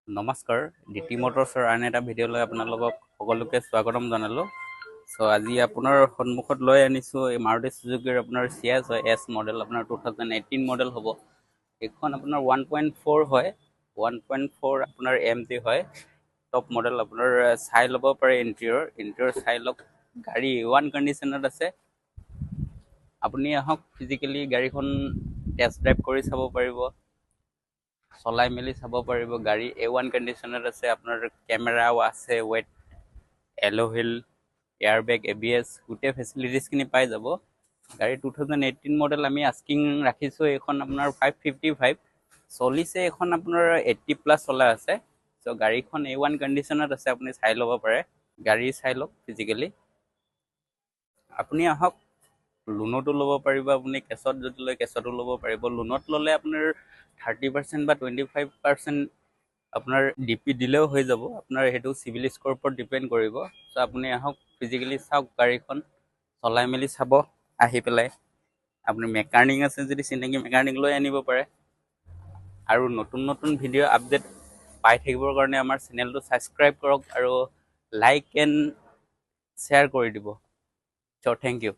নমস্কাৰ ডিটি মটৰ্ছৰ আন এটা ভিডিঅ'লৈ আপোনালোকক সকলোকে স্বাগতম জনালোঁ। চ' আজি আপোনাৰ সন্মুখত লৈ আনিছোঁ এই মাৰুতি চুজুকিৰ আপোনাৰ চিয়াছ হয় এছ মডেল, আপোনাৰ 2018 মডেল হ'ব। এইখন আপোনাৰ 1.4 হয়, 1.4 আপোনাৰ MT হয়, টপ মডেল। আপোনাৰ চাই ল'ব পাৰে ইণ্টেৰিয়ৰ চাই লওক। গাড়ী A1 কণ্ডিশ্যনত আছে। আপুনি আহক, ফিজিকেলি গাড়ীখন টেষ্ট ড্ৰাইভ কৰি চাব পাৰিব, চলাই মেলি চাব পাৰিব। গাড়ী A1 কণ্ডিশ্যনত আছে। আপোনাৰ কেমেৰাও আছে, ৱেট এল'হিল, এয়াৰবেগ, ABS গোটেই ফেচিলিটিছখিনি পাই যাব। গাড়ী 2018 মডেল। আমি আস্কিং ৰাখিছোঁ এইখন আপোনাৰ 555 চলিছে। এইখন আপোনাৰ 80+ চলা আছে। চ' গাড়ীখন A1 কণ্ডিশ্যনত আছে, আপুনি চাই ল'ব পাৰে। গাড়ী চাই লওক ফিজিকেলি। আপুনি আহক, লোনতো ল'ব পাৰিব। আপুনি কেছত যদি লয় কেছতো ল'ব পাৰিব। লোনত ল'লে আপোনাৰ 30% বা 25% আপোনাৰ DP দিলেও হৈ যাব। আপোনাৰ সেইটো চিভিল স্ক'ৰৰ ওপৰত ডিপেণ্ড কৰিব। চ' আপুনি আহক, ফিজিকেলি চাওক গাড়ীখন, চলাই মেলি চাব। আহি পেলাই আপুনি মেকানিক আছে যদি চিনাকি মেকানিক লৈ আনিব পাৰে। আৰু নতুন নতুন ভিডিঅ' আপডেট পাই থাকিবৰ কাৰণে আমাৰ চেনেলটো ছাবস্ক্ৰাইব কৰক আৰু লাইক এণ্ড শ্বেয়াৰ কৰি দিব। চ' থেংক ইউ।